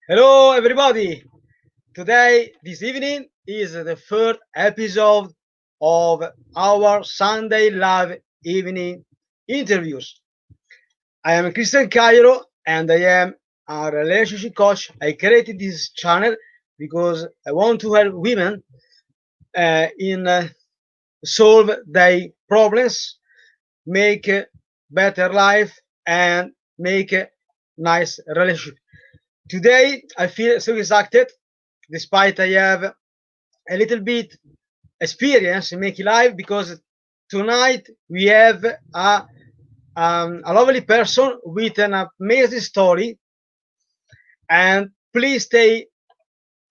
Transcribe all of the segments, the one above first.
Hello, everybody. This evening, is the third episode of our Sunday live evening interviews. I am Cristian Cairo and I am a relationship coach. I created this channel because I want to help women in solve their problems, make a better life, and make a nice relationship. Today, I feel so excited, despite I have a little bit experience in making live, because tonight we have a lovely person with an amazing story. And please stay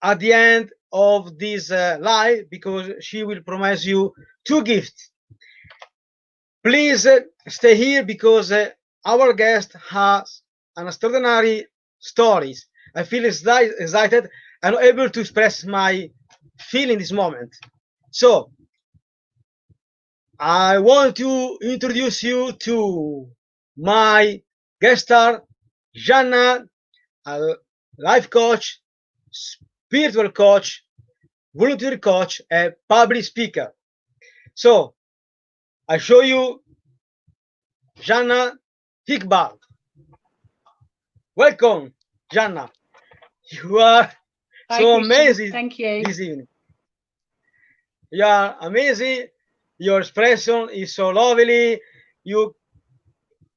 at the end of this live because she will promise you two gifts. Please stay here because our guest has an extraordinary stories. I feel excited and able to express my feeling this moment. So I want to introduce you to my guest star, Jannah, a life coach, spiritual coach, volunteer coach, and public speaker. So I show you Jannah Iqbal. Welcome, Jannah. You are Hi, so Cristian. amazing Thank you. this evening. You are amazing. Your expression is so lovely. You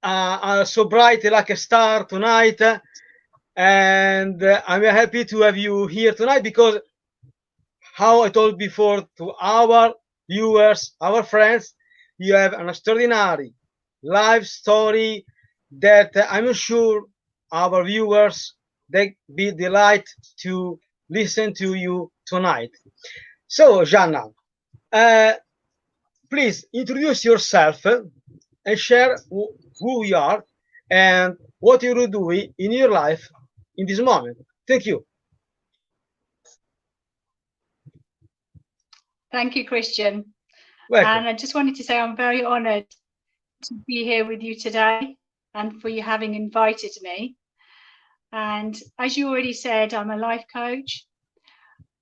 are so bright like a star tonight. And I'm happy to have you here tonight because, how I told before to our viewers, our friends, you have an extraordinary life story that I'm sure our viewers they be delighted to listen to you tonight. So, Jannah, uh, please introduce yourself and share who you are and what you're doing in your life in this moment. Thank you. Thank you, Cristian. Welcome. And I just wanted to say I'm very honoured to be here with you today and for you having invited me. And as you already said, I'm a life coach,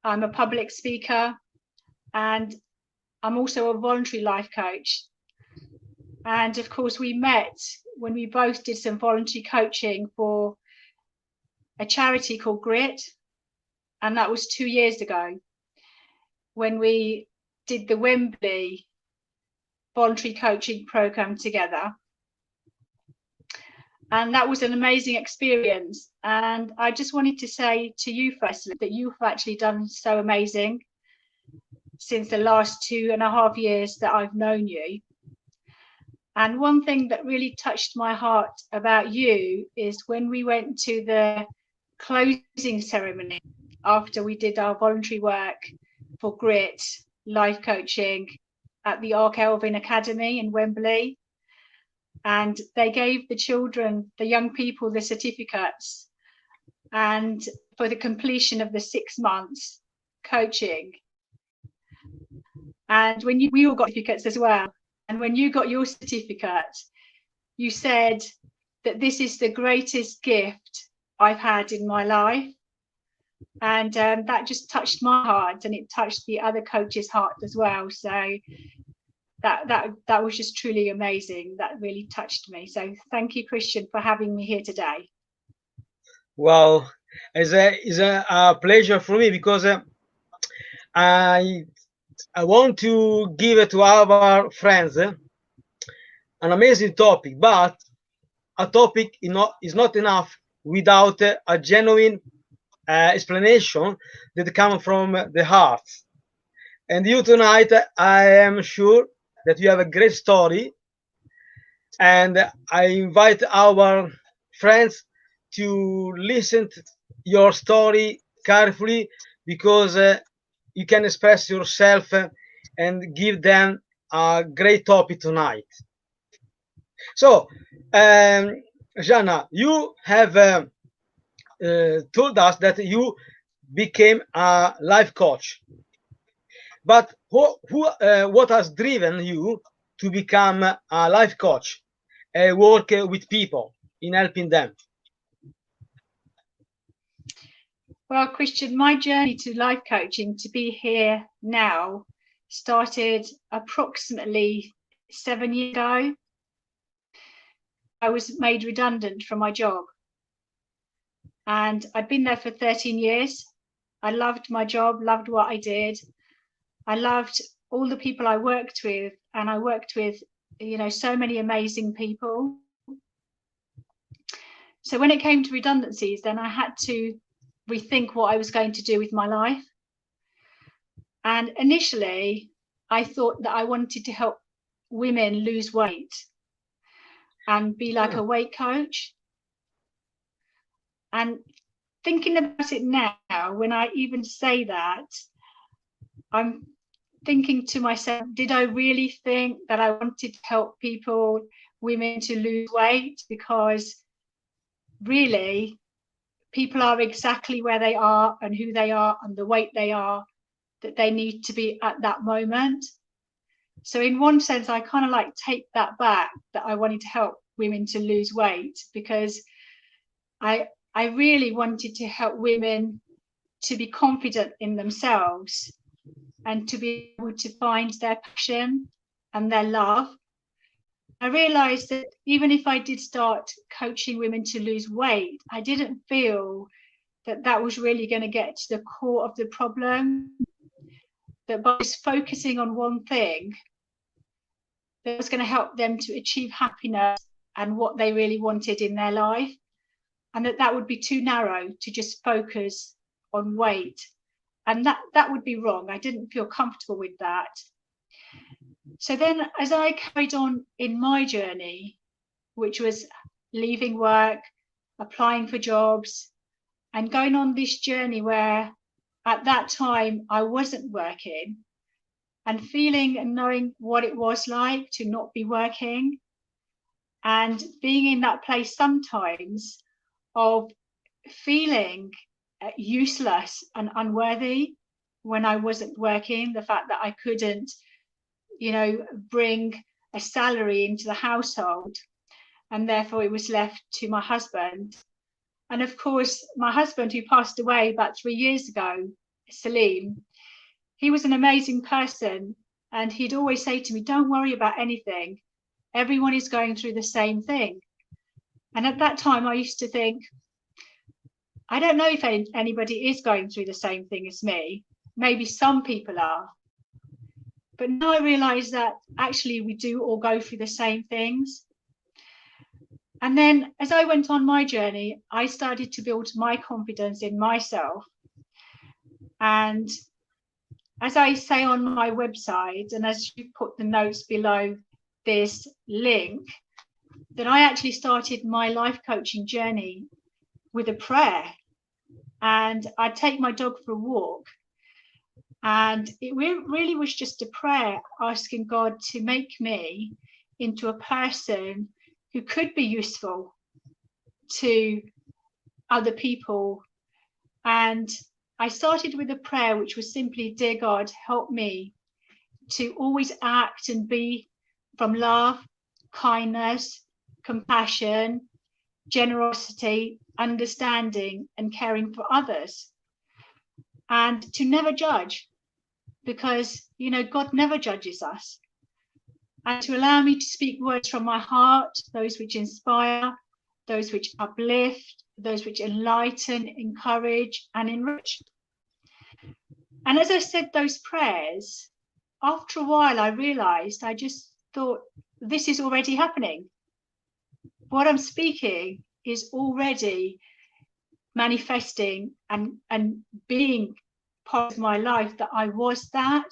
I'm a public speaker, and I'm also a voluntary life coach. And of course, we met when we both did some voluntary coaching for a charity called Grit. And that was 2 years ago when we did the Wembley voluntary coaching program together. And that was an amazing experience. And I just wanted to say to you firstly that you've actually done so amazing since the last 2.5 years that I've known you. And one thing that really touched my heart about you is when we went to the closing ceremony after we did our voluntary work for Grit life coaching at the Ark Elvin Academy in Wembley. And they gave the children, the young people, the certificates and for the completion of the 6 months coaching. And we all got certificates as well. And when you got your certificate, you said that this is the greatest gift I've had in my life. And that just touched my heart, and it touched the other coaches' heart as well. So that was just truly amazing. That really touched me. So thank you, Cristian, for having me here today. Well, it's a pleasure for me because I want to give it to our friends an amazing topic, but a topic is not enough without a genuine explanation that comes from the heart. And you tonight, I am sure that you have a great story, and I invite our friends to listen to your story carefully because you can express yourself and give them a great topic tonight. So, Jannah, you have told us that you became a life coach, but what has driven you to become a life coach, work with people in helping them? Well, Christian, my journey to life coaching to be here now started approximately 7 years ago. I was made redundant from my job, and I'd been there for 13 years. I loved my job, loved what I did. I loved all the people I worked with, and I worked with, so many amazing people. So when it came to redundancies, then I had to rethink what I was going to do with my life. And initially, I thought that I wanted to help women lose weight and be like a weight coach. And thinking about it now, when I even say that, I'm thinking to myself, did I really think that I wanted to help people, women, to lose weight? Because really, people are exactly where they are and who they are and the weight they are that they need to be at that moment. So in one sense, I kind of like take that back, that I wanted to help women to lose weight, because I really wanted to help women to be confident in themselves and to be able to find their passion and their love. I realized that even if I did start coaching women to lose weight, I didn't feel that that was really going to get to the core of the problem, that by just focusing on one thing, that was going to help them to achieve happiness and what they really wanted in their life, and that would be too narrow to just focus on weight. And that would be wrong. I didn't feel comfortable with that. So then, as I carried on in my journey, which was leaving work, applying for jobs, and going on this journey where at that time I wasn't working, and feeling and knowing what it was like to not be working, and being in that place sometimes of feeling useless and unworthy when I wasn't working, the fact that I couldn't, bring a salary into the household, and therefore it was left to my husband. And of course, my husband, who passed away about 3 years ago, Salim, he was an amazing person, and he'd always say to me, don't worry about anything. Everyone is going through the same thing. And at that time, I used to think, I don't know if anybody is going through the same thing as me. Maybe some people are. But now I realize that actually we do all go through the same things. And then as I went on my journey, I started to build my confidence in myself. And as I say on my website, and as you put the notes below this link, that I actually started my life coaching journey with a prayer. And I'd take my dog for a walk. And it really was just a prayer asking God to make me into a person who could be useful to other people. And I started with a prayer which was simply, dear God, help me to always act and be from love, kindness, compassion, generosity, understanding, and caring for others. And to never judge, because, God never judges us. And to allow me to speak words from my heart, those which inspire, those which uplift, those which enlighten, encourage, and enrich. And as I said those prayers, after a while, I realized, I just thought, this is already happening. What I'm speaking is already manifesting and being part of my life, that I was that.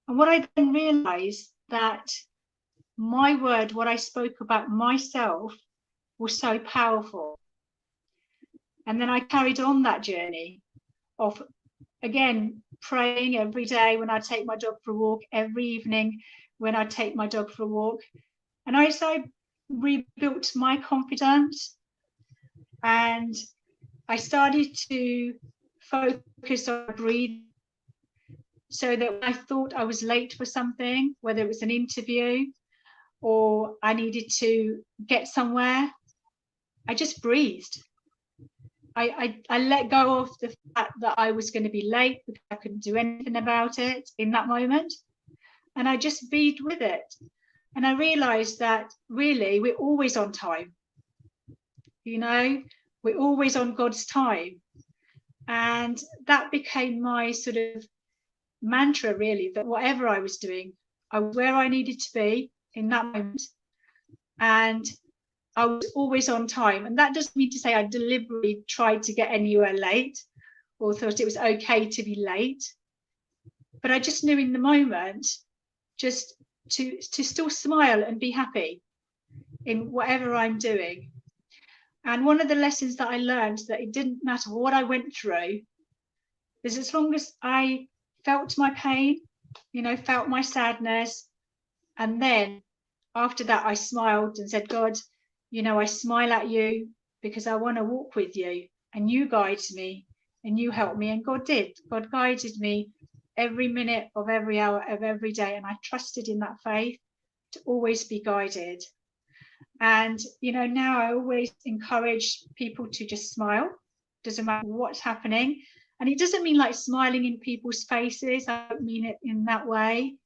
And what I then realized, that my word, what I spoke about myself, was so powerful. And then I carried on that journey of, again, praying every day when I take my dog for a walk, every evening when I take my dog for a walk. And I rebuilt my confidence, and I started to focus on breathing, so that when I thought I was late for something, whether it was an interview or I needed to get somewhere, I just breathed. I let go of the fact that I was going to be late because I couldn't do anything about it in that moment. And I just beat with it. And I realized that really we're always on time. You know, we're always on God's time. And that became my sort of mantra, really, that whatever I was doing, I was where I needed to be in that moment. And I was always on time. And that doesn't mean to say I deliberately tried to get anywhere late or thought it was okay to be late. But I just knew in the moment just to still smile and be happy in whatever I'm doing. And one of the lessons that I learned, that it didn't matter what I went through, is as long as I felt my pain, you know, felt my sadness, and then after that I smiled and said, God, you know, I smile at you because I want to walk with you, and you guide me and you help me. And God did. God guided me every minute of every hour of every day, and I trusted in that faith to always be guided. And you know, now I always encourage people to just smile, doesn't matter what's happening. And it doesn't mean like smiling in people's faces, I don't mean it in that way.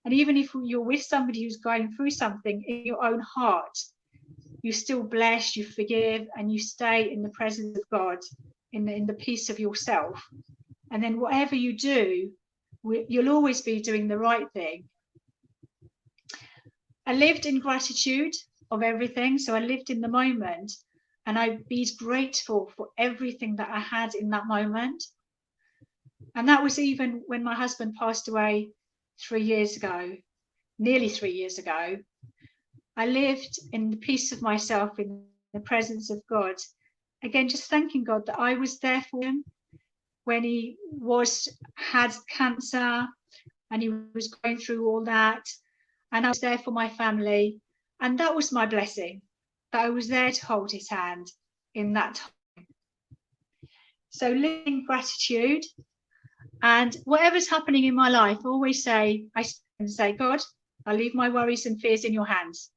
And even if you're with somebody who's going through something, in your own heart you still bless, you forgive, and you stay in the presence of God, in the peace of yourself. And then whatever you do, you'll always be doing the right thing. I lived in gratitude of everything. So I lived in the moment, and I be grateful for everything that I had in that moment. And that was even when my husband passed away 3 years ago, nearly 3 years ago. I lived in the peace of myself, in the presence of God. Again, just thanking God that I was there for him when he had cancer and he was going through all that. And I was there for my family. And that was my blessing, that I was there to hold his hand in that time. So living gratitude, and whatever's happening in my life, I always say, God, I leave my worries and fears in your hands.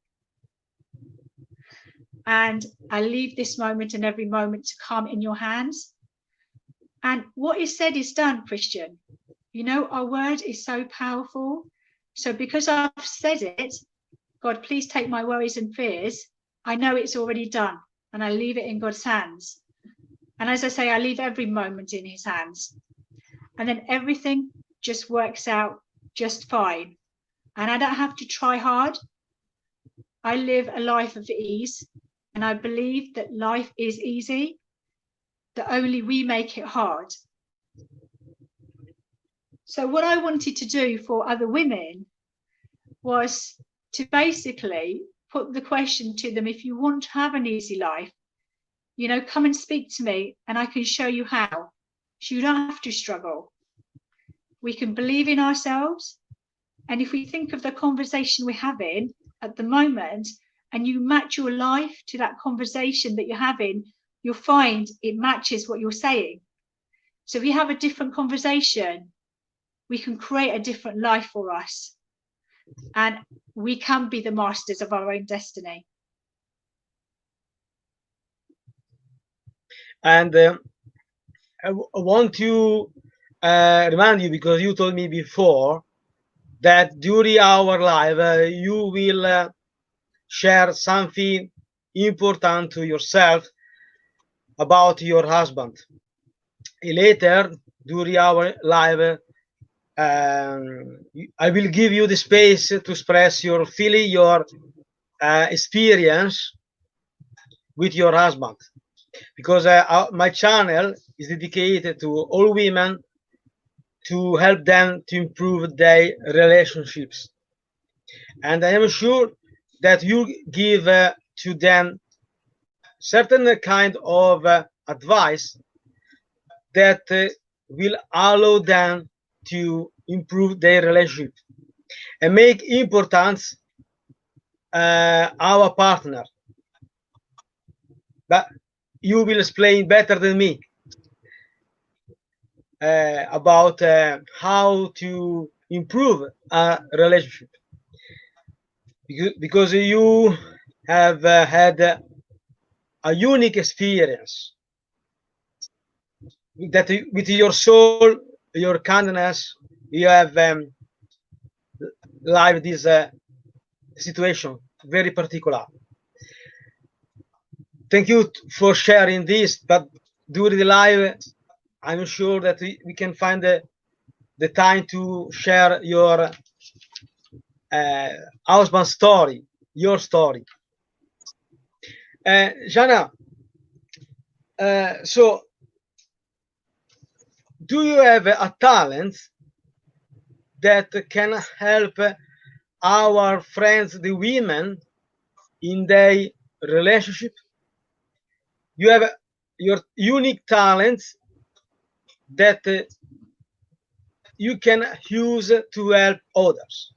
And I leave this moment and every moment to come in your hands. And what is said is done, Cristian. You know, our word is so powerful. So because I've said it, God, please take my worries and fears, I know it's already done, and I leave it in God's hands. And as I say, I leave every moment in his hands. And then everything just works out just fine. And I don't have to try hard. I live a life of ease. And I believe that life is easy, that only we make it hard. So what I wanted to do for other women was to basically put the question to them, if you want to have an easy life, you know, come and speak to me and I can show you how. So you don't have to struggle. We can believe in ourselves. And if we think of the conversation we're having at the moment, and you match your life to that conversation that you're having, you'll find it matches what you're saying. So if we have a different conversation, we can create a different life for us. And we can be the masters of our own destiny. And I want to remind you, because you told me before that during our live you will share something important to yourself about your husband. Later during our live, I will give you the space to express your feeling, your experience with your husband, because my channel is dedicated to all women, to help them to improve their relationships. And I am sure that you give to them certain kind of advice that will allow them to improve their relationship and make important our partner. But you will explain better than me about how to improve a relationship, because you have had a unique experience that with your soul, your kindness, you have live this situation very particular. Thank you for sharing this. But during the live, I'm sure that we can find the time to share your husband story, your story. Jannah, so do you have a talent that can help our friends, the women, in their relationship? You have your unique talents that you can use to help others.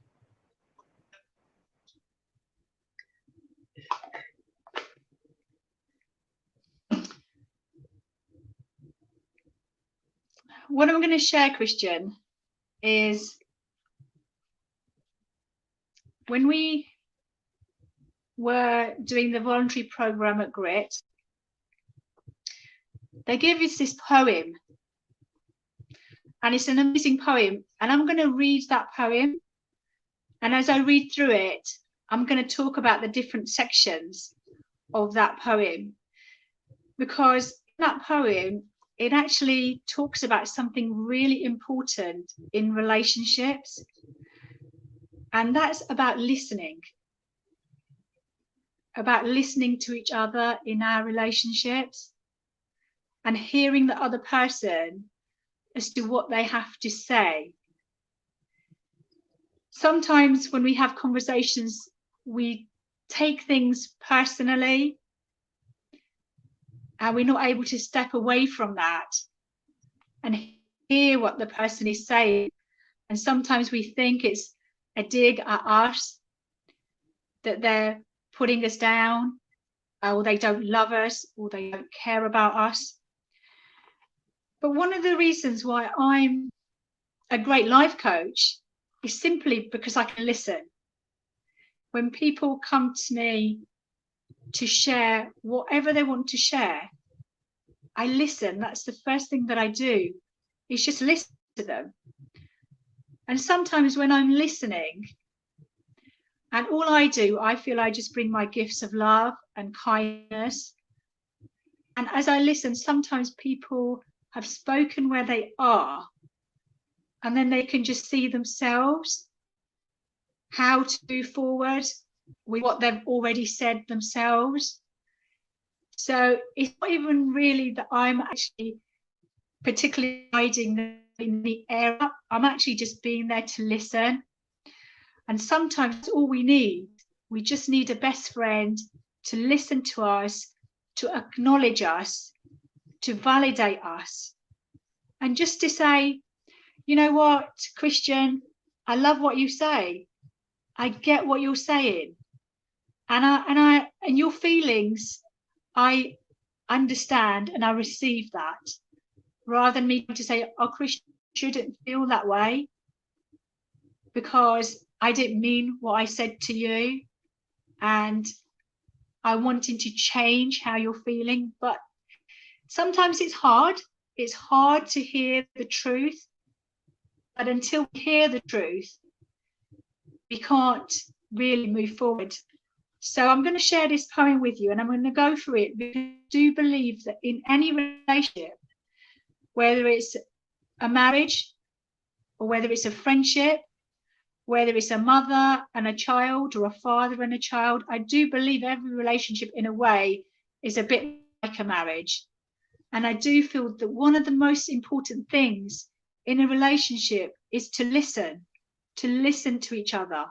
What I'm going to share, Cristian, is when we were doing the voluntary program at Grit, they gave us this poem, and it's an amazing poem, and I'm going to read that poem, and as I read through it, I'm going to talk about the different sections of that poem, because in that poem it actually talks about something really important in relationships, and that's about listening to each other in our relationships and hearing the other person as to what they have to say. Sometimes when we have conversations, we take things personally and we're not able to step away from that and hear what the person is saying. And sometimes we think it's a dig at us, that they're putting us down, or they don't love us, or they don't care about us. But one of the reasons why I'm a great life coach is simply because I can listen. When people come to me to share whatever they want to share, I listen. That's the first thing that I do, is just listen to them. And sometimes when I'm listening, and all I do, I feel I just bring my gifts of love and kindness. And as I listen, sometimes people have spoken where they are, and then they can just see themselves how to move forward with what they've already said themselves. So it's not even really that I'm actually particularly guiding in the area. I'm actually just being there to listen. And sometimes all we just need a best friend to listen to us, to acknowledge us, to validate us, and just to say, you know what, Cristian, I love what you say. I get what you're saying. And your feelings, I understand and I receive that, rather than me to say, oh, Cristian, shouldn't feel that way because I didn't mean what I said to you, and I wanting to change how you're feeling. But sometimes it's hard. It's hard to hear the truth. But until we hear the truth, we can't really move forward. So I'm going to share this poem with you, and I'm going to go through it because I do believe that in any relationship, whether it's a marriage or whether it's a friendship, whether it's a mother and a child or a father and a child, I do believe every relationship in a way is a bit like a marriage. And I do feel that one of the most important things in a relationship is to listen to each other.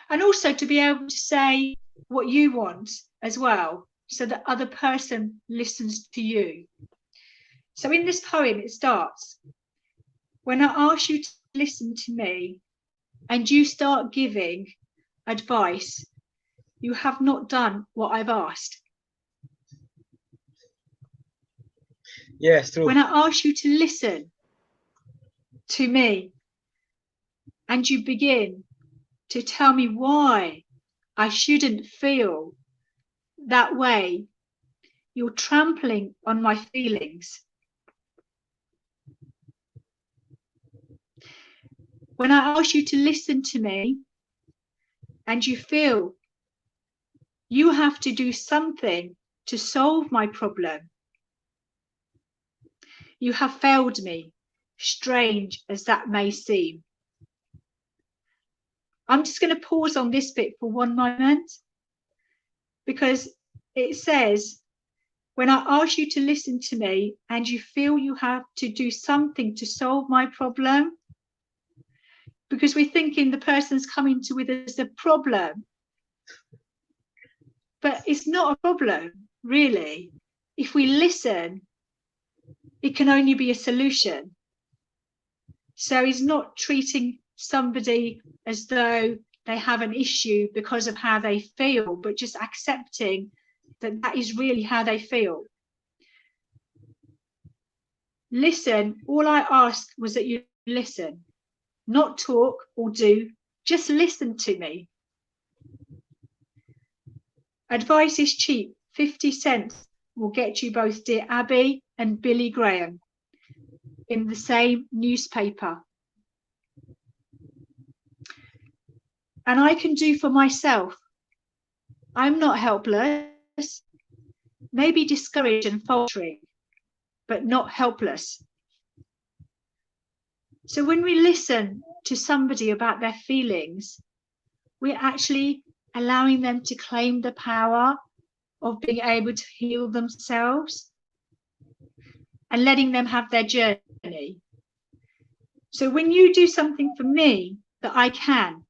And also to be able to say what you want as well, so that other person listens to you. So in this poem, it starts, when I ask you to listen to me and you start giving advice, you have not done what I've asked. Yes, true. When I ask you to listen to me and you begin to tell me why I shouldn't feel that way, you're trampling on my feelings. when I ask you to listen to me and you feel you have to do something to solve my problem, you have failed me, strange as that may seem. I'm just going to pause on this bit for one moment, because it says, when I ask you to listen to me and you feel you have to do something to solve my problem, because we're thinking the person's coming to with us a problem, but it's not a problem, really. If we listen, it can only be a solution. So he's not treating somebody as though they have an issue because of how they feel, but just accepting that that is really how they feel. Listen, all I asked was that you listen, not talk or do, just listen to me. Advice is cheap, 50 cents will get you both Dear Abby and Billy Graham in the same newspaper. And I can do for myself. I'm not helpless, maybe discouraged and faltering, but not helpless. So when we listen to somebody about their feelings, we're actually allowing them to claim the power of being able to heal themselves and letting them have their journey. So when you do something for me that I can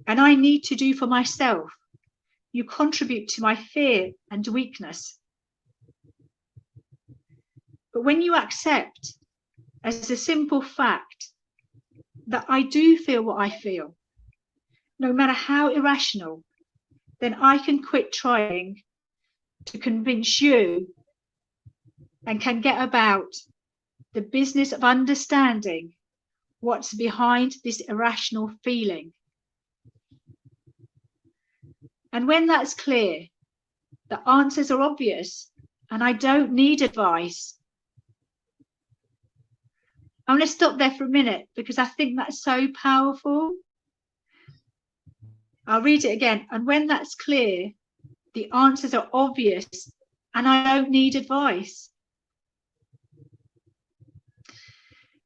and I need to do for myself, you contribute to my fear and weakness. But when you accept as a simple fact that I do feel what I feel, no matter how irrational, then I can quit trying to convince you and can get about the business of understanding what's behind this irrational feeling. And when that's clear, the answers are obvious and I don't need advice. I'm going to stop there for a minute because I think that's so powerful. I'll read it again. And when that's clear, the answers are obvious and I don't need advice.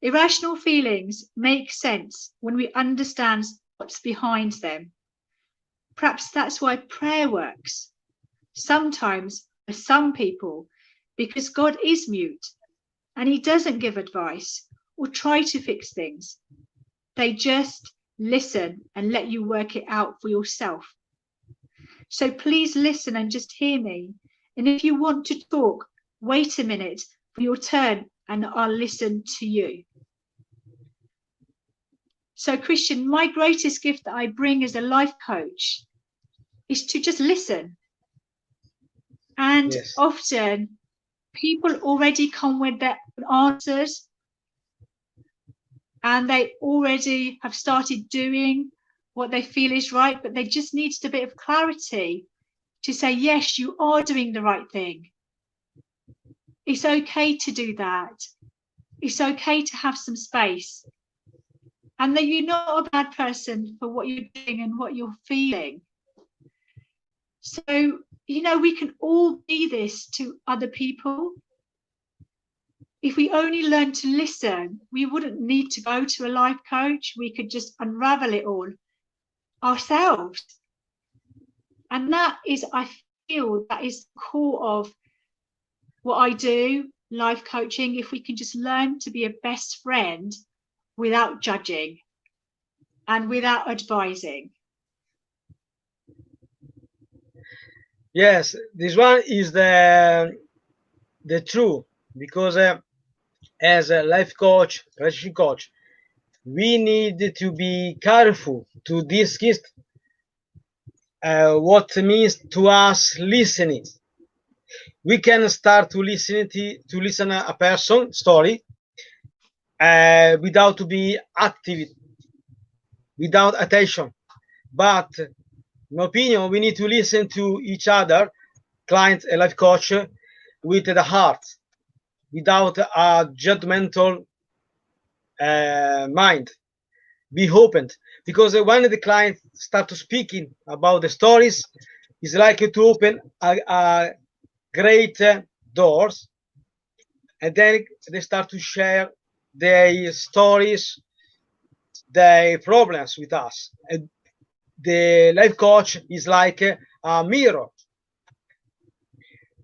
Irrational feelings make sense when we understand what's behind them. Perhaps that's why prayer works. Sometimes for some people, because God is mute and he doesn't give advice or try to fix things. They just listen and let you work it out for yourself. So please listen and just hear me. And if you want to talk, wait a minute for your turn and I'll listen to you. So Cristian, my greatest gift that I bring as a life coach is to just listen. And Yes. often people already come with their answers and they already have started doing what they feel is right, but they just need a bit of clarity to say, yes, you are doing the right thing. It's okay to do that. It's okay to have some space. And that you're not a bad person for what you're doing and what you're feeling. So, you know, we can all be this to other people. If we only learn to listen, we wouldn't need to go to a life coach. We could just unravel it all ourselves. And that is, I feel, that is the core of what I do, life coaching. If we can just learn to be a best friend without judging and without advising. Yes, this one is the truth, because as a life coach, relationship coach, we need to be careful to discuss what means to us listening. We can start to listen a person story without to be active, without attention. But in my opinion, we need to listen to each other, client and life coach, with the heart, without a judgmental mind. be opened, because when the client start to speaking about the stories, it's like to open a great doors, and then they start to share their stories, their problems with us. And the life coach is like a mirror,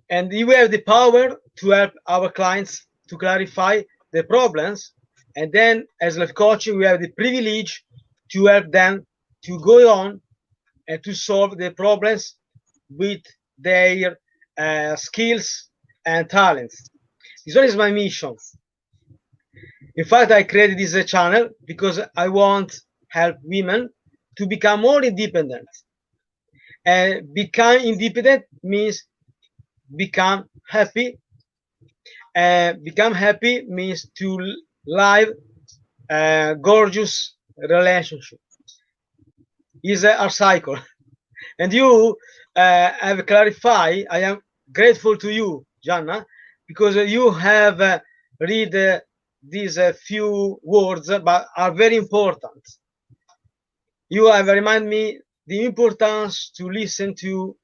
and we have the power to help our clients to clarify the problems. And then, as life coach, we have the privilege to help them to go on and to solve the problems with their skills and talents. This one is my mission. In fact, I created this channel because I want help women to become more independent. And become independent means become happy. And become happy means to live a gorgeous relationship. Is a cycle. And you have clarified. I am grateful to you, Jannah, because you have read these few words, but are very important. You have reminded me the importance to listen to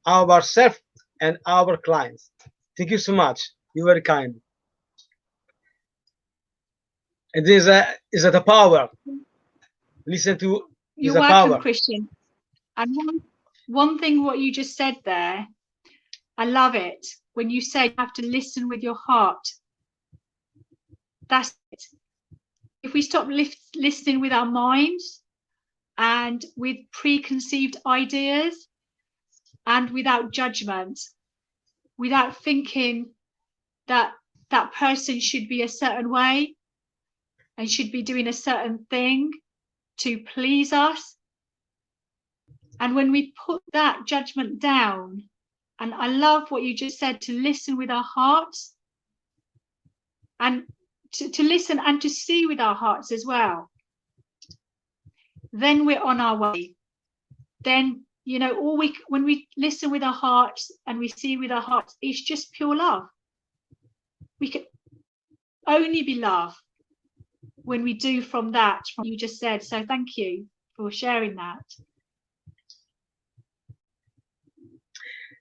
ourselves and our clients. Thank you so much. You're very kind. And this is the power. Listen to is You're a welcome, power. Cristian. And one thing, what you just said there, I love it. When you say you have to listen with your heart, that's it. If we stop listening with our minds and with preconceived ideas and without judgment, without thinking that that person should be a certain way and should be doing a certain thing to please us. And when we put that judgment down, and I love what you just said, to listen with our hearts and to listen and to see with our hearts as well, then we're on our way. Then, you know, when we listen with our hearts and we see with our hearts, it's just pure love. We can only be love when we do from that, from what you just said. So thank you for sharing that.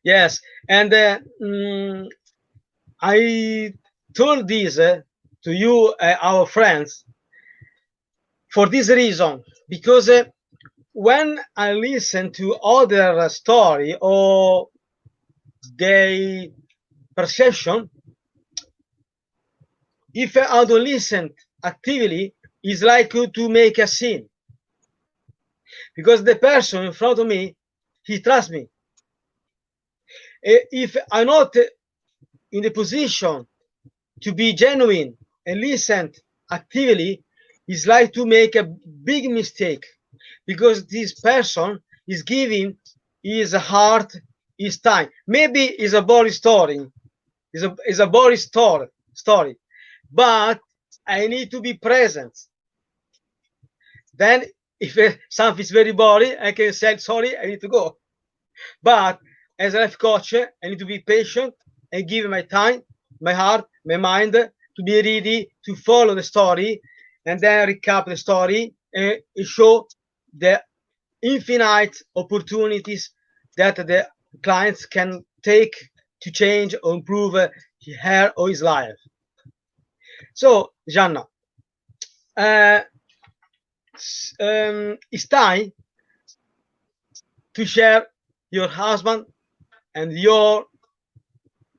Yes, and I told this to you, our friends, for this reason, because when I listen to other story or their perception, if I don't listen actively, it's like to make a scene, because the person in front of me, he trusts me. If I'm not in the position to be genuine and listen actively, it's like to make a big mistake, because this person is giving his heart, his time. Maybe it's a boring story, it's a boring story, but I need to be present. Then, if something is very boring, I can say sorry, I need to go. But as a life coach, I need to be patient and give my time, my heart, my mind to be ready to follow the story, and then recap the story and show the infinite opportunities that the clients can take to change or improve her or his life. So, Jannah, it's time to share your husband and your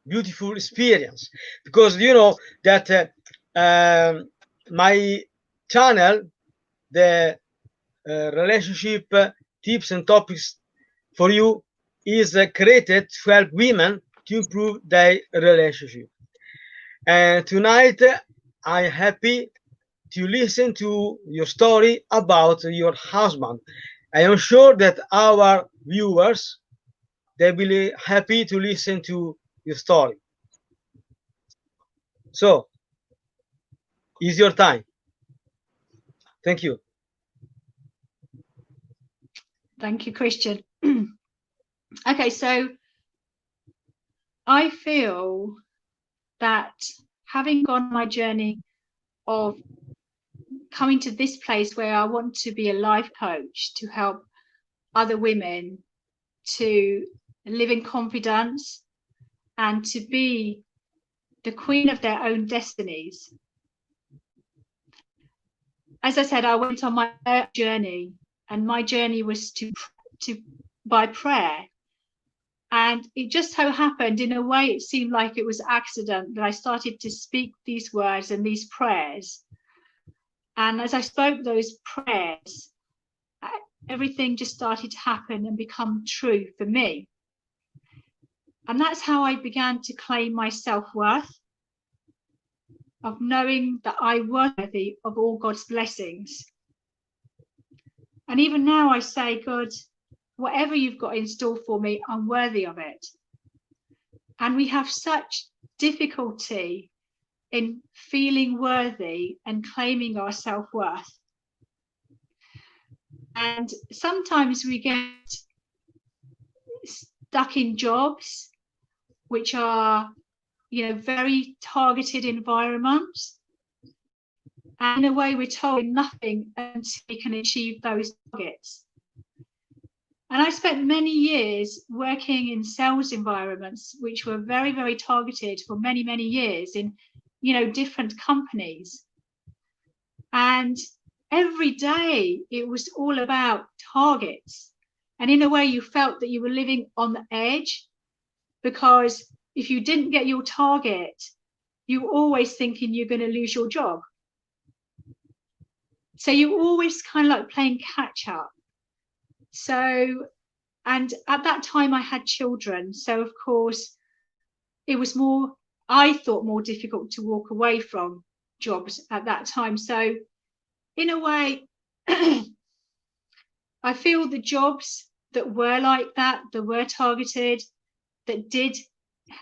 beautiful experience, because you know that my channel, the relationship tips and topics for you, is created to help women to improve their relationship. And tonight I'm happy to listen to your story about your husband. I am sure that our viewers, they will be happy to listen to your story. So, it's your time. Thank you. Thank you, Cristian. Okay, so I feel that having gone my journey of coming to this place where I want to be a life coach to help other women to live in confidence and to be the queen of their own destinies. As I said, I went on my journey, and my journey was to by prayer. And it just so happened, in a way, it seemed like it was accident that I started to speak these words and these prayers. And as I spoke those prayers, everything just started to happen and become true for me. And that's how I began to claim my self-worth, of knowing that I was worthy of all God's blessings. And even now I say, God, whatever you've got in store for me, I'm worthy of it. And we have such difficulty in feeling worthy and claiming our self-worth. And sometimes we get stuck in jobs which are, very targeted environments. And in a way, we're told nothing until we can achieve those targets. And I spent many years working in sales environments, which were very, very targeted for many, many years in, different companies. And every day it was all about targets. And in a way, you felt that you were living on the edge, because if you didn't get your target, you were always thinking you're going to lose your job. So you're always kind of like playing catch up. So, and at that time I had children. So of course it was I thought more difficult to walk away from jobs at that time. So in a way, I feel the jobs that were like that were targeted, that did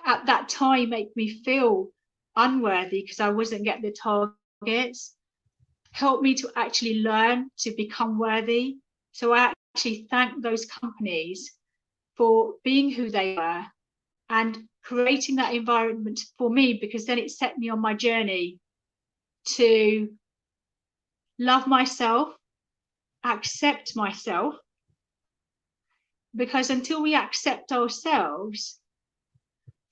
at that time make me feel unworthy because I wasn't getting the targets, helped me to actually learn to become worthy. So I actually thank those companies for being who they were and creating that environment for me, because then it set me on my journey to love myself, accept myself, because until we accept ourselves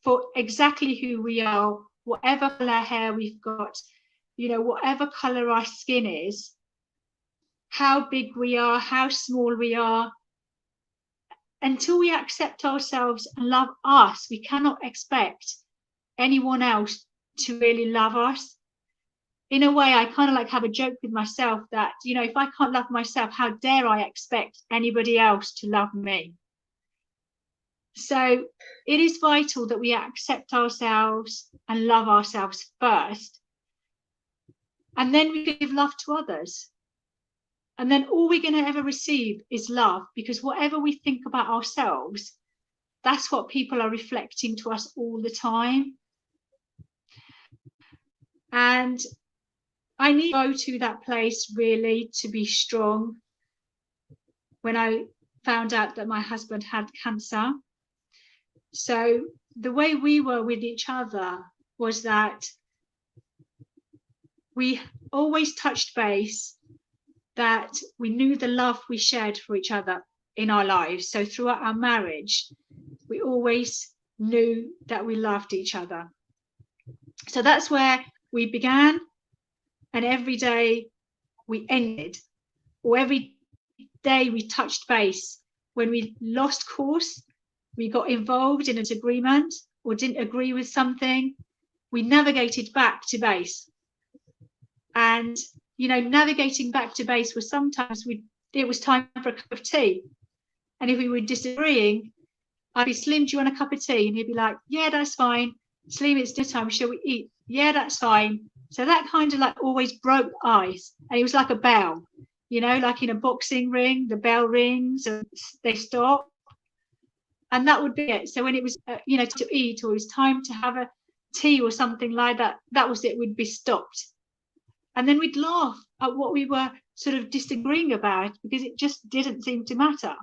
for exactly who we are, whatever color hair we've got, whatever color our skin is, how big we are, how small we are, until we accept ourselves and love us, we cannot expect anyone else to really love us. In a way, I kind of like have a joke with myself that, if I can't love myself, how dare I expect anybody else to love me? So it is vital that we accept ourselves and love ourselves first. And then we give love to others. And then all we're going to ever receive is love, because whatever we think about ourselves, that's what people are reflecting to us all the time. And I need to go to that place really to be strong. When I found out that my husband had cancer, so the way we were with each other was that we always touched base, that we knew the love we shared for each other in our lives. So throughout our marriage, we always knew that we loved each other. So that's where we began, and every day we ended, or every day we touched base. When we lost course, we got involved in a disagreement or didn't agree with something, we navigated back to base. And, navigating back to base was sometimes it was time for a cup of tea. And if we were disagreeing, I'd be, Slim, do you want a cup of tea? And he'd be like, yeah, that's fine. Slim, it's dinner time, shall we eat? Yeah, that's fine. So that kind of like always broke ice. And it was like a bell, like in a boxing ring, the bell rings and they stop. And that would be it. So when it was, to eat, or it was time to have a tea or something like that, that was it, would be stopped. And then we'd laugh at what we were sort of disagreeing about, because it just didn't seem to matter.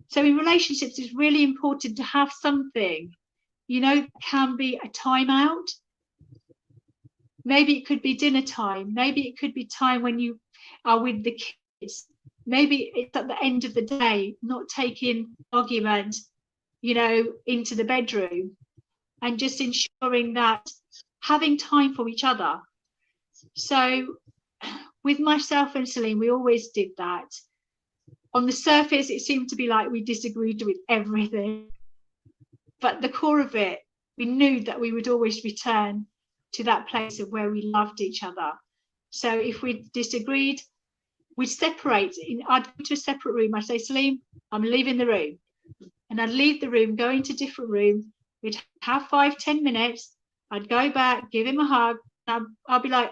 So in relationships, it's really important to have something, can be a timeout. Maybe it could be dinner time. Maybe it could be time when you are with the kids. Maybe it's at the end of the day, not taking argument, into the bedroom, and just ensuring that having time for each other. So with myself and Celine, we always did that. On the surface, it seemed to be like we disagreed with everything. But the core of it, we knew that we would always return to that place of where we loved each other. So if we disagreed, we'd separate. I'd go to a separate room. I'd say, Celine, I'm leaving the room. And I'd leave the room, go into a different room. We'd have 5-10 minutes. I'd go back, give him a hug. I'd be like,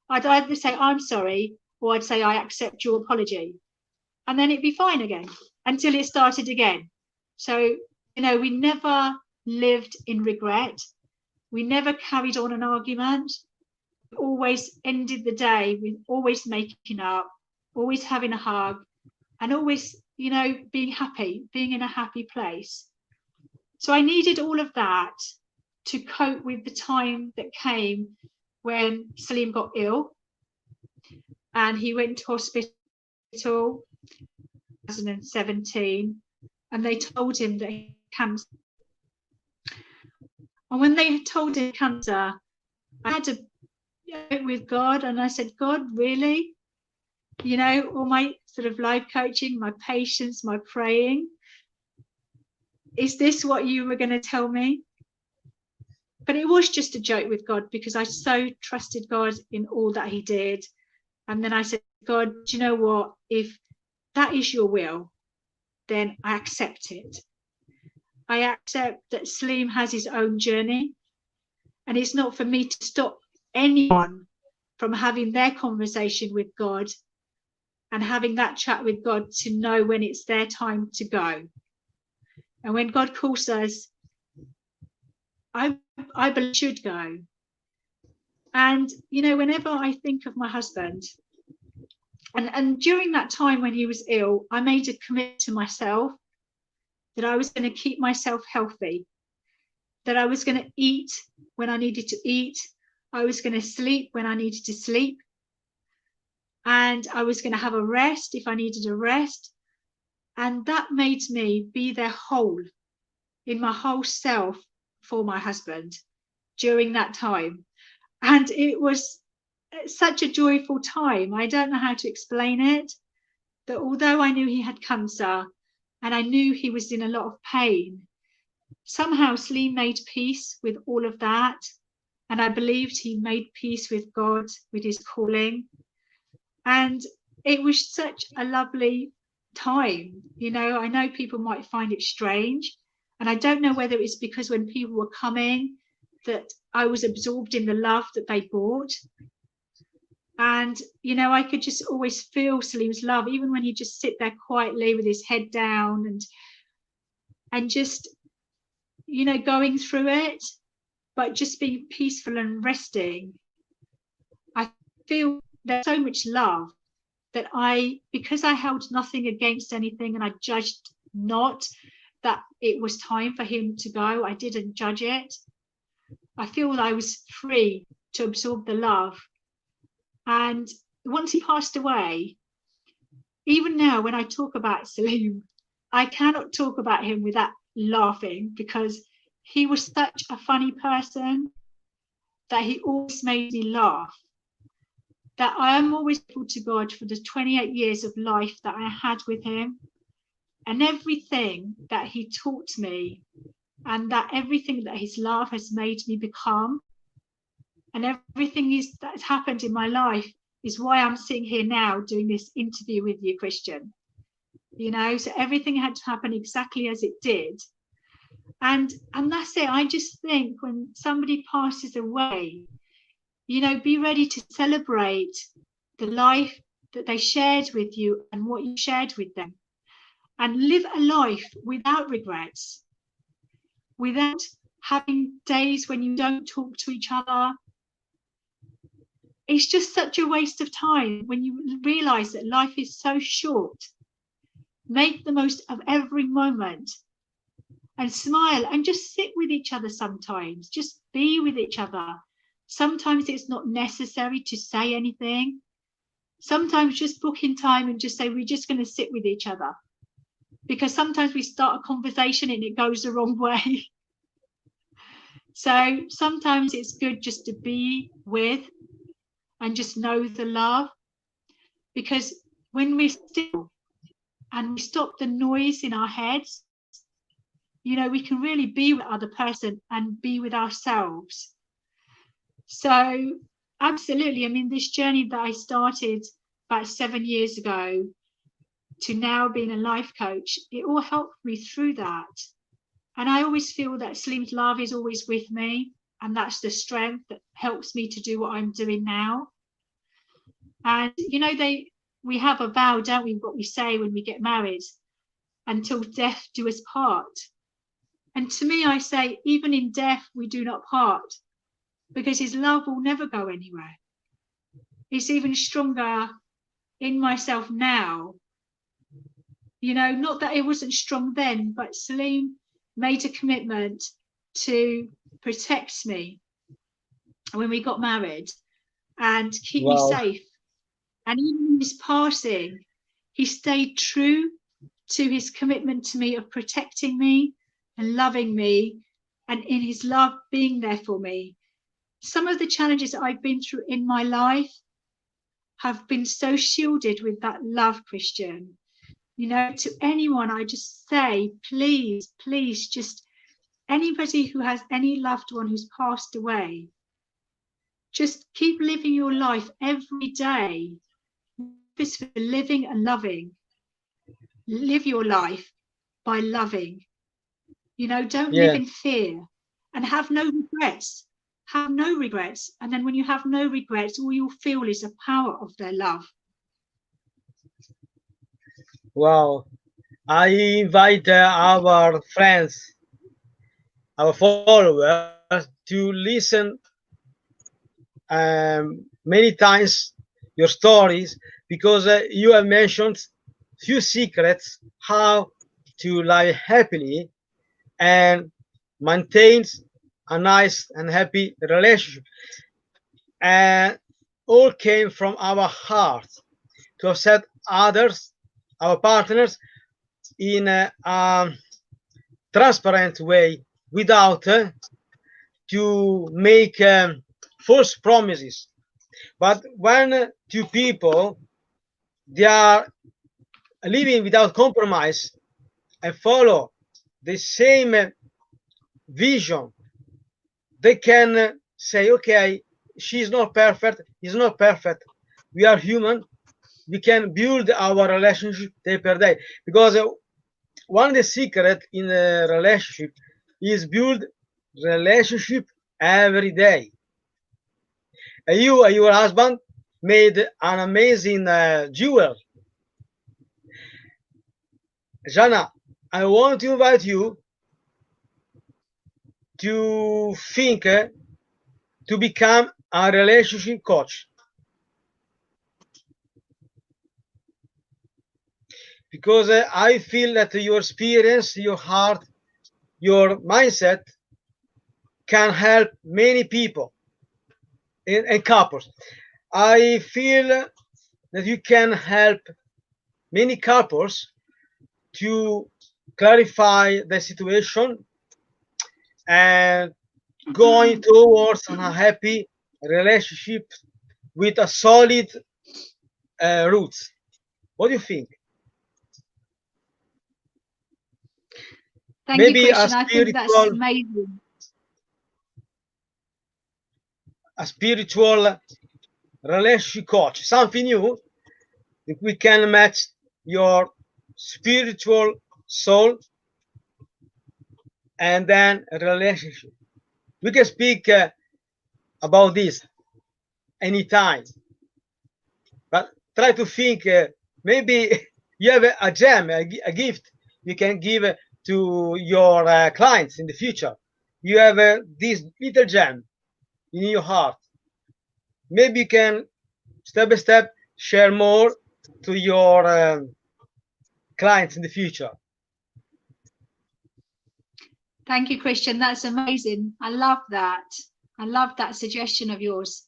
I'd either say, I'm sorry, or I'd say, I accept your apology. And then it'd be fine again until it started again. So, we never lived in regret. We never carried on an argument. We always ended the day with always making up, always having a hug, and always, being happy, being in a happy place. So I needed all of that to cope with the time that came when Salim got ill and he went to hospital in 2017, and they told him that he had cancer. And when they told him cancer, I had to go with God, and I said, God, really? All my sort of life coaching, my patience, my praying, is this what you were going to tell me? But it was just a joke with God, because I so trusted God in all that he did. And then I said, God, do you know what? If that is your will, then I accept it. I accept that Salim has his own journey, and it's not for me to stop anyone from having their conversation with God and having that chat with God to know when it's their time to go. And when God calls us, I believe should go. And, whenever I think of my husband, and during that time when he was ill, I made a commitment to myself that I was going to keep myself healthy, that I was going to eat when I needed to eat, I was going to sleep when I needed to sleep, and I was going to have a rest if I needed a rest. And that made me be there whole, in my whole self, for my husband during that time. And it was such a joyful time. I don't know how to explain it, that although I knew he had cancer and I knew he was in a lot of pain, somehow Salim made peace with all of that. And I believed he made peace with God, with his calling. And it was such a lovely time. I know people might find it strange. And I don't know whether it's because when people were coming that I was absorbed in the love that they brought. And, I could just always feel Salim's love, even when he'd just sit there quietly with his head down and just, going through it, but just being peaceful and resting. I feel there's so much love that because I held nothing against anything and I judged not that it was time for him to go, I didn't judge it. I feel that I was free to absorb the love. And once he passed away, even now when I talk about Salim, I cannot talk about him without laughing, because he was such a funny person that he always made me laugh. That I am always grateful to God for the 28 years of life that I had with him, and everything that he taught me, and that everything that his love has made me become, and everything that's happened in my life is why I'm sitting here now doing this interview with you, Cristian. So everything had to happen exactly as it did. And that's it. I just think when somebody passes away, be ready to celebrate the life that they shared with you and what you shared with them, and live a life without regrets, without having days when you don't talk to each other. It's just such a waste of time when you realize that life is so short. Make the most of every moment and smile and just sit with each other sometimes. Just be with each other. sometimes it's not necessary to say anything. Sometimes just book in time and just say, we're just going to sit with each other. Because sometimes we start a conversation and it goes the wrong way. So sometimes it's good just to be with and just know the love. Because when we're still and we stop the noise in our heads, you know, we can really be with the other person and be with ourselves. So absolutely, I mean, this journey that I started about 7 years ago to now being a life coach, it all helped me through that. And I always feel that Slim's love is always with me, and that's the strength that helps me to do what I'm doing now. And you know, we have a vow, don't we, what we say when we get married, until death do us part. And to me, I say, even in death we do not part, because his love will never go anywhere. It's even stronger in myself now. You know, not that it wasn't strong then, but Slim made a commitment to protect me when we got married and keep me safe. And even in his passing, he stayed true to his commitment to me of protecting me and loving me, and in his love being there for me. Some of the challenges that I've been through in my life have been so shielded with that love, Cristian. You know, to anyone, I just say, please, please, just anybody who has any loved one who's passed away, just keep living your life every day. It's for living and loving. Live your life by loving. You know, don't live in fear and have no regrets. Have no regrets. And then when you have no regrets, all you'll feel is the power of their love. Wow. I invite our friends, our followers, to listen many times your stories, because you have mentioned few secrets how to live happily and maintain a nice and happy relationship. And all came from our heart to accept others, our partners, in a transparent way, without to make false promises. But when two people, they are living without compromise and follow the same vision, they can say, okay, she's not perfect, he's not perfect, we are human, we can build our relationship day per day. Because one of the secret in a relationship is build relationship every day. You and your husband made an amazing jewel. Jannah, I want to invite you to think to become a relationship coach, because I feel that your experience, your heart, your mindset can help many people and couples. I feel that you can help many couples to clarify the situation and going towards a happy relationship with a solid roots. What do you think? Thank Maybe you, Cristian. I think that's amazing. A spiritual relationship coach, something new. If we can match your spiritual soul and then a relationship, we can speak about this anytime. But try to think, maybe you have a gem, a gift you can give to your clients in the future. You have this little gem in your heart. Maybe you can step by step share more to your clients in the future. Thank you, Cristian. That's amazing. I love that. I love that suggestion of yours.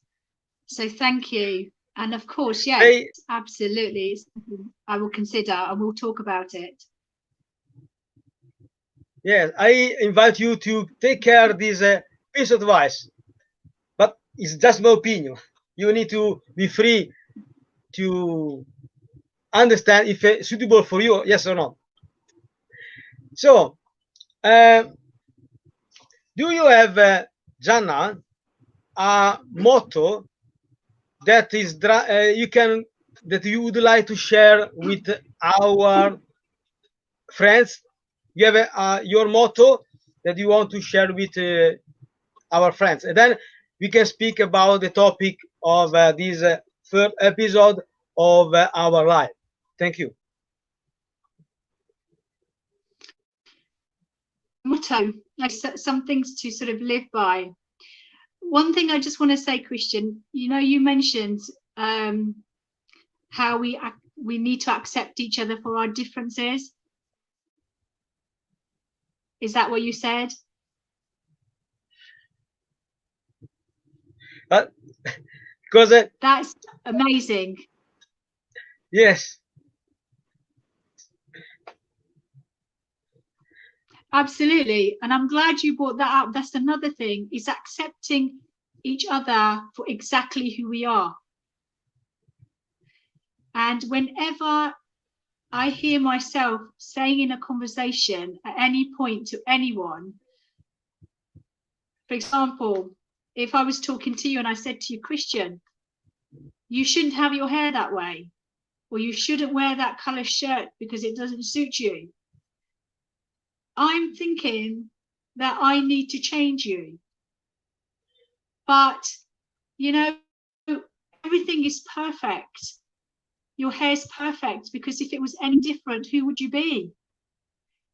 So thank you. And of course, yes, absolutely. It's something I will consider and we'll talk about it. Yes, I invite you to take care of this piece of advice, but it's just my opinion. You need to be free to understand if it's suitable for you, yes or no. So, uh, do you have, Jannah, a motto that is that you would like to share with our friends? You have your motto that you want to share with our friends, and then we can speak about the topic of this third episode of our life. Thank you. Motto, like some things to sort of live by. One thing I just want to say, Cristian, you mentioned how we need to accept each other for our differences. Is that what you said? Because that's amazing. Yes. Absolutely. And I'm glad you brought that up. That's another thing, is accepting each other for exactly who we are. And whenever I hear myself saying in a conversation at any point to anyone, for example, if I was talking to you and I said to you, Cristian, you shouldn't have your hair that way, or you shouldn't wear that colour shirt because it doesn't suit you, I'm thinking that I need to change you. But, everything is perfect. Your hair's perfect, because if it was any different, who would you be?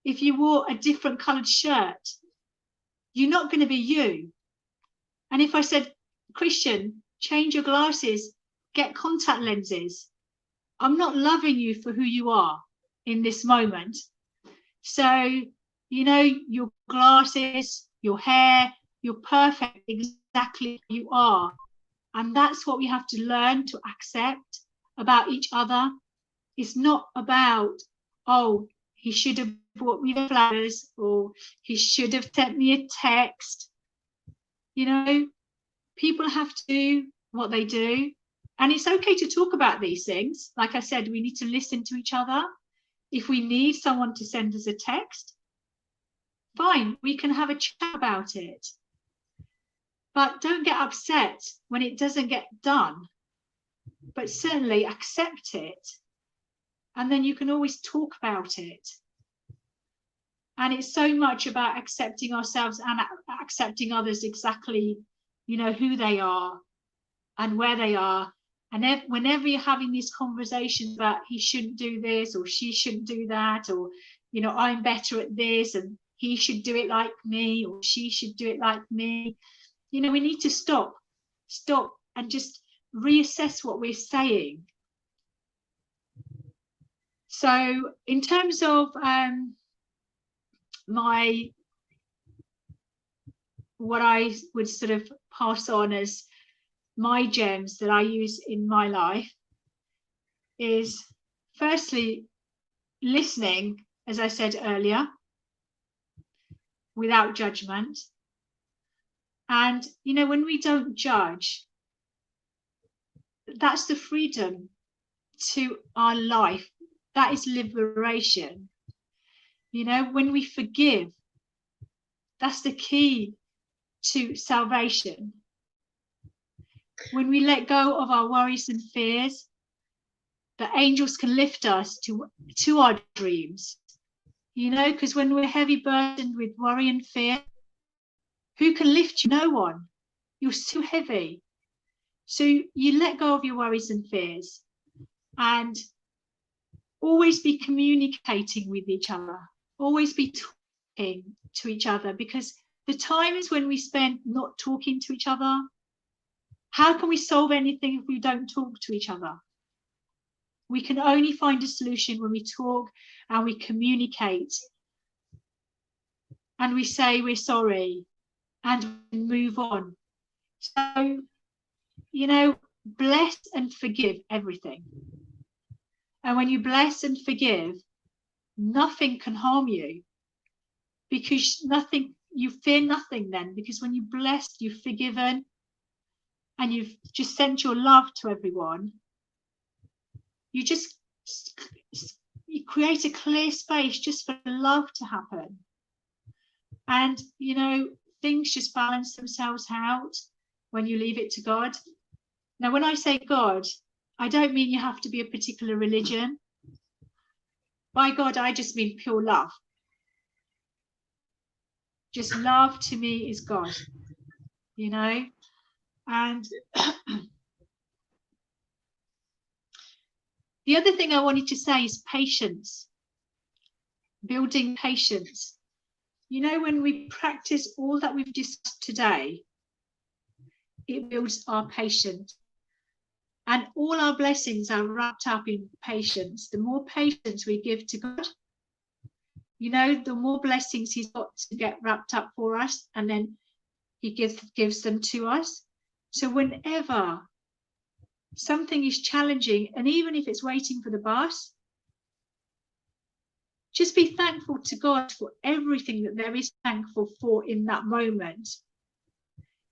If you wore a different coloured shirt, you're not going to be you. And if I said, Cristian, change your glasses, get contact lenses, I'm not loving you for who you are in this moment. So, your glasses, your hair, you're perfect exactly who you are. And that's what we have to learn to accept about each other. It's not about, oh, he should have brought me the flowers, or he should have sent me a text. People have to do what they do. And it's okay to talk about these things. Like I said, we need to listen to each other. If we need someone to send us a text, fine, we can have a chat about it. But don't get upset when it doesn't get done. But certainly accept it. And then you can always talk about it. And it's so much about accepting ourselves and accepting others exactly, who they are and where they are. And whenever you're having these conversations about he shouldn't do this or she shouldn't do that, or, I'm better at this and he should do it like me or she should do it like me, we need to stop and just reassess what we're saying. So in terms of what I would sort of pass on as my gems that I use in my life is, firstly, listening, as I said earlier, without judgment. And, when we don't judge, that's the freedom to our life. That is liberation. When we forgive, that's the key to salvation. When we let go of our worries and fears, the angels can lift us to our dreams. Because when we're heavy burdened with worry and fear, who can lift you? No one. You're so heavy. So you let go of your worries and fears and always be communicating with each other. Always be talking to each other, because the times when we spend not talking to each other, how can we solve anything if we don't talk to each other? We can only find a solution when we talk and we communicate and we say we're sorry and move on. So, you know, bless and forgive everything. And when you bless and forgive, nothing can harm you, because you fear nothing then, because when you blessed, you've forgiven, and you've just sent your love to everyone, you just you create a clear space just for love to happen. And, you know, things just balance themselves out when you leave it to God. Now, when I say God, I don't mean you have to be a particular religion. By God, I just mean pure love. Just love to me is God, you know? And the other thing I wanted to say is patience, building patience. You know, when we practice all that we've discussed today, it builds our patience. And all our blessings are wrapped up in patience. The more patience we give to God, you know, the more blessings he's got to get wrapped up for us, and then he gives them to us. So whenever something is challenging, and even if it's waiting for the bus, just be thankful to God for everything that there is thankful for in that moment.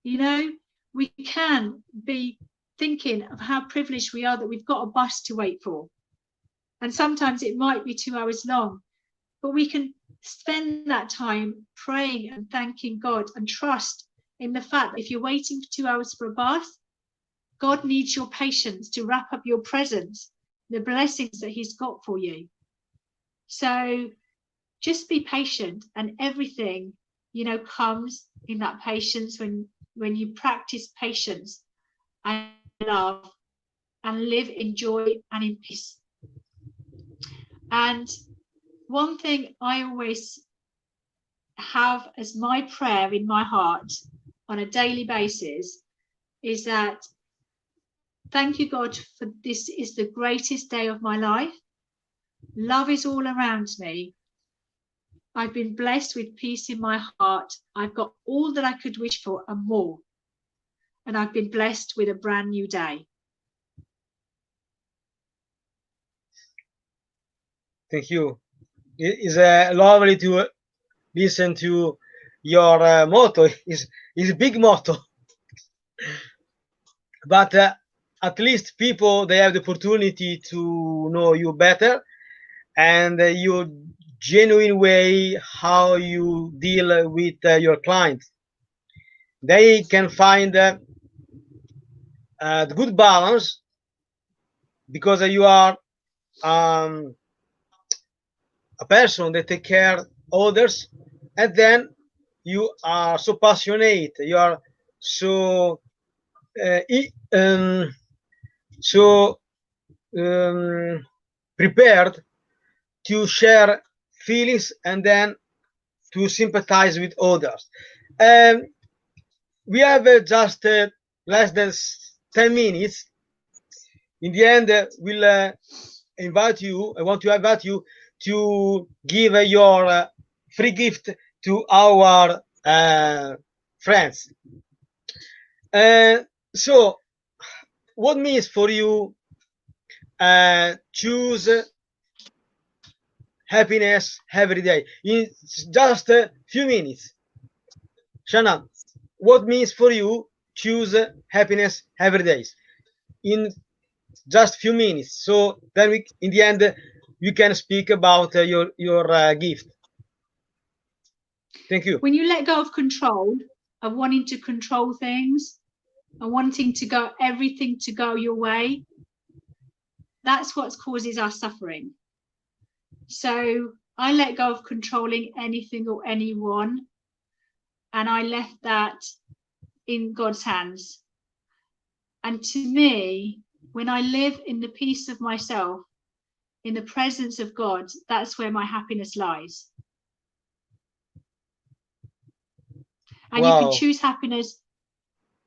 You know, we can be thinking of how privileged we are that we've got a bus to wait for. And sometimes it might be 2 hours long, but we can spend that time praying and thanking God, and trust in the fact that if you're waiting for 2 hours for a bus, God needs your patience to wrap up your presents, the blessings that he's got for you. So just be patient, and everything, you know, comes in that patience when you practice patience and love and live in joy and in peace. And one thing I always have as my prayer in my heart on a daily basis is that, thank you, God, for this is the greatest day of my life. Love is all around me. I've been blessed with peace in my heart. I've got all that I could wish for and more. And I've been blessed with a brand new day. Thank you. It is lovely to listen to your motto. Is a big motto, but at least people, they have the opportunity to know you better, and your genuine way how you deal with your clients. They can find the good balance, because you are um, a person that take care others, and then you are so passionate, you are so uh, so prepared to share feelings, and then to sympathize with others. um, we have just less than 10 minutes. In the end, we'll invite you. I want to invite you to give your free gift to our friends. So, what means for you choose happiness every day? In just a few minutes, Shanna, what means for you choose happiness every day? In just few minutes. So then we, in the end, you can speak about your gift. Thank you. When you let go of control, of wanting to control things and wanting to go everything to go your way, that's what causes our suffering. So I let go of controlling anything or anyone, and I left that in God's hands. And to me, when I live in the peace of myself, in the presence of God, that's where my happiness lies. And wow, you can choose happiness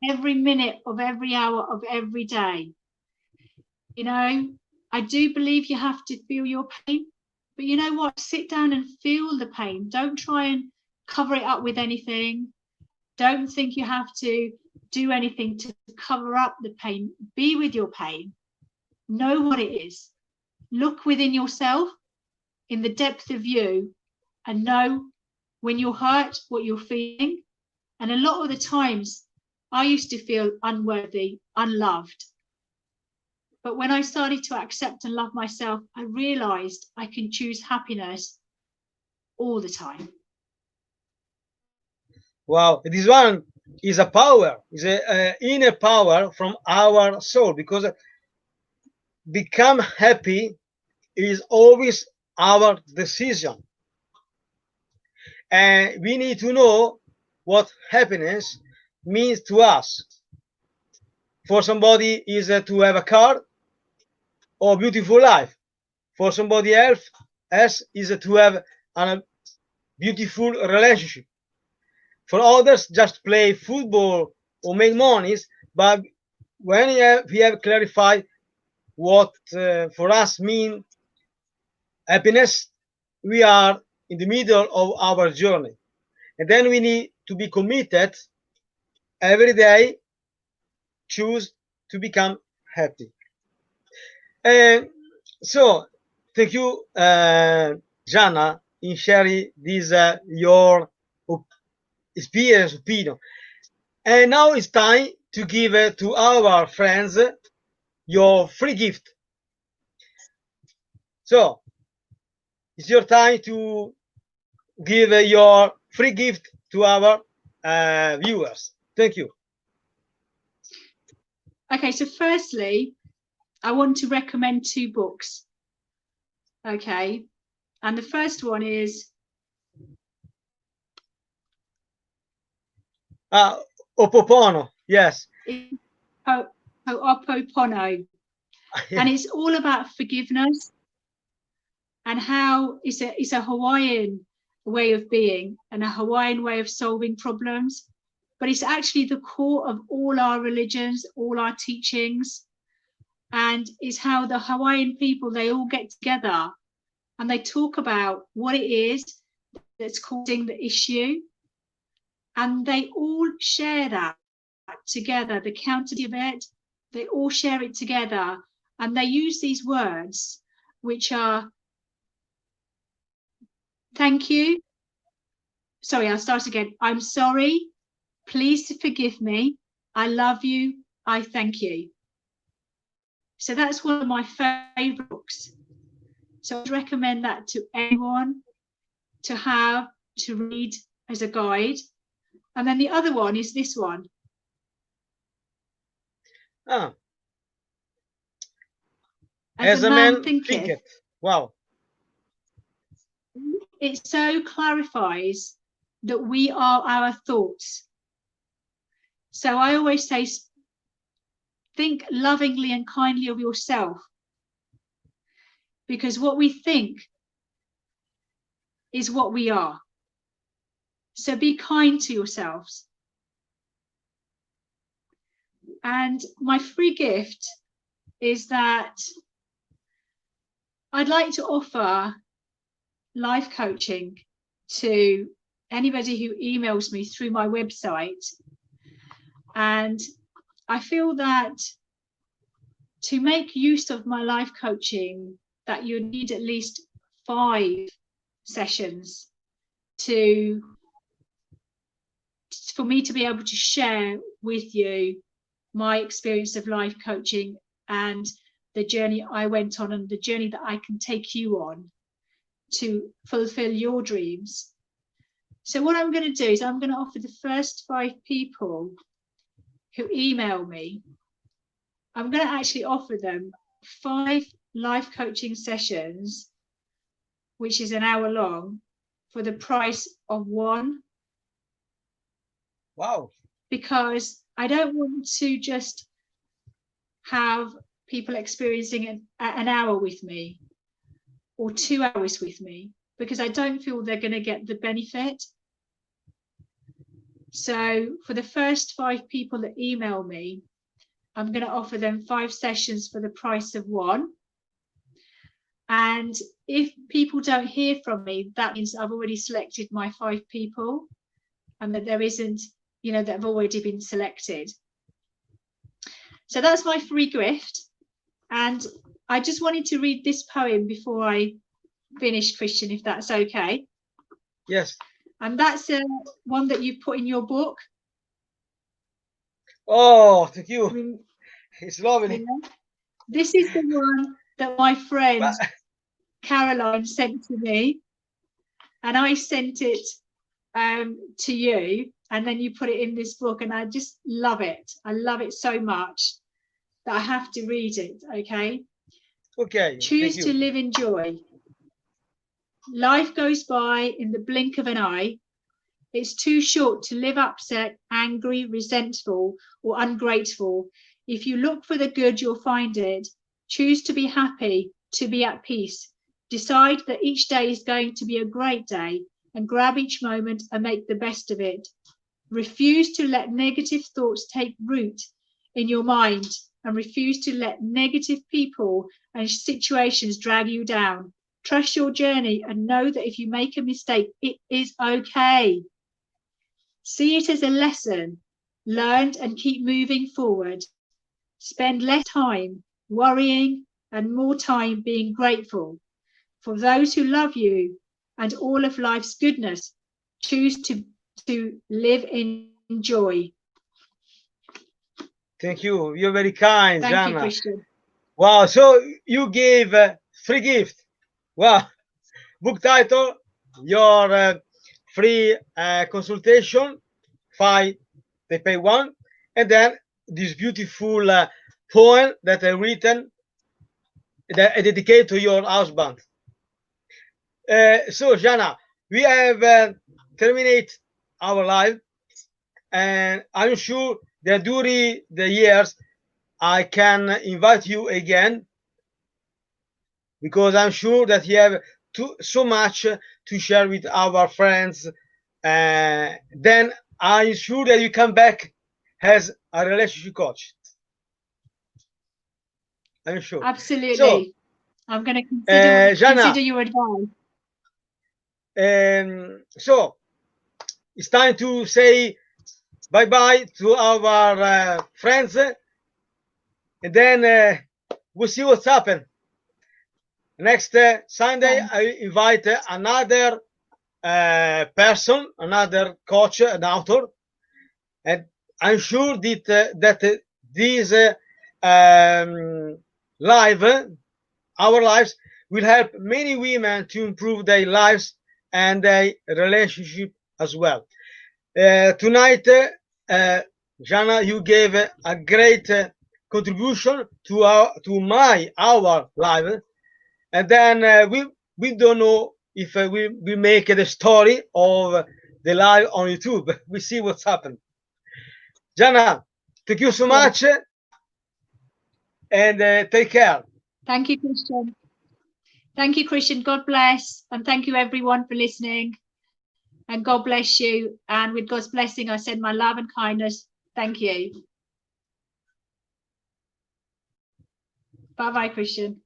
every minute of every hour of every day. You know, I do believe you have to feel your pain, but you know what? Sit down and feel the pain. Don't try and cover it up with anything. Don't think you have to do anything to cover up the pain. Be with your pain. Know what it is. Look within yourself, in the depth of you, and know when you're hurt, what you're feeling. And a lot of the times, I used to feel unworthy, unloved. But when I started to accept and love myself, I realized I can choose happiness all the time. Wow, this one is a power, is a inner power from our soul, because become happy is always our decision. And we need to know what happiness means to us. For somebody is to have a car or a beautiful life. For somebody else is to have a beautiful relationship. For others, just play football or make monies. But when we have clarified what for us mean happiness, we are in the middle of our journey. And then we need to be committed every day, choose to become happy. And so, thank you, Jannah, in sharing this your experience, opinion. And now it's time to give to our friends your free gift. So, it's your time to give your free gift to our viewers. Thank you. Okay, so firstly, I want to recommend 2 books. Okay, and the first one is Opopono, yes. Ho'oponopono, and it's all about forgiveness and how it's a Hawaiian way of being and a Hawaiian way of solving problems, but it's actually the core of all our religions, all our teachings, and it's how the Hawaiian people, they all get together and they talk about what it is that's causing the issue, and they all share that together, the counter of it, they all share it together, and they use these words which are thank you, sorry, I'll start again, I'm sorry, please forgive me, I love you, I thank you. So that's one of my favorite books. So I'd recommend that to anyone to have, to read as a guide. And then the other one is this one. Ah. As a man thinketh. Wow. It so clarifies that we are our thoughts. So I always say, think lovingly and kindly of yourself, because what we think is what we are. So be kind to yourselves. And my free gift is that I'd like to offer life coaching to anybody who emails me through my website. And I feel that to make use of my life coaching, that you need at least 5 sessions for me to be able to share with you my experience of life coaching and the journey I went on and the journey that I can take you on to fulfill your dreams. So what I'm going to do is I'm going to offer the first 5 people who email me, I'm going to actually offer them 5 life coaching sessions, which is an hour long, for the price of 1. Wow. Because I don't want to just have people experiencing an hour with me or 2 hours with me, because I don't feel they're going to get the benefit. So for the first 5 people that email me, I'm going to offer them 5 sessions for the price of 1. And if people don't hear from me, that means I've already selected my 5 people and that there isn't, that have already been selected. So that's my free gift. And I just wanted to read this poem before I finish, Cristian, if that's okay. Yes. And that's one that you put in your book. Oh, thank you. It's lovely. Yeah. This is the one that my friend But, Caroline sent to me, and I sent it to you, and then you put it in this book, and I just love it. I love it so much that I have to read it. Okay. okay. Choose to live in joy. Life goes by in the blink of an eye. It's too short to live upset, angry, resentful, or ungrateful. If you look for the good, you'll find it. Choose to be happy, to be at peace. Decide that each day is going to be a great day, and grab each moment and make the best of it. Refuse to let negative thoughts take root in your mind, and refuse to let negative people and situations drag you down. Trust your journey and know that if you make a mistake, it is okay. See it as a lesson learned and keep moving forward. Spend less time worrying and more time being grateful for those who love you and all of life's goodness. Choose to live in joy. Thank you. You're very kind, Thank you, Jannah. Cristian. Wow. So you gave free gift. Wow. Book title, your free consultation, 5, they pay 1, and then this beautiful poem that I written that I dedicate to your husband. So Jannah, we have terminated our life, and I'm sure that during the years I can invite you again, because I'm sure that you have so much to share with our friends. Then I'm sure that you come back as a relationship coach. I'm sure. Absolutely. So, I'm going to consider Jannah, your advice. so it's time to say bye bye to our friends, and then we'll see what's happened. Next Sunday, I invite another person, another coach, an author, and I'm sure that this live, our lives, will help many women to improve their lives and their relationship as well. Tonight, Jannah, you gave a great contribution to our live, and then we don't know if we make the story of the live on YouTube. We see what's happened. Jannah, thank you so much, and take care. Thank you, Cristian. Thank you, Cristian. God bless, and thank you everyone for listening. And God bless you. And with God's blessing, I send my love and kindness. Thank you. Bye-bye, Cristian.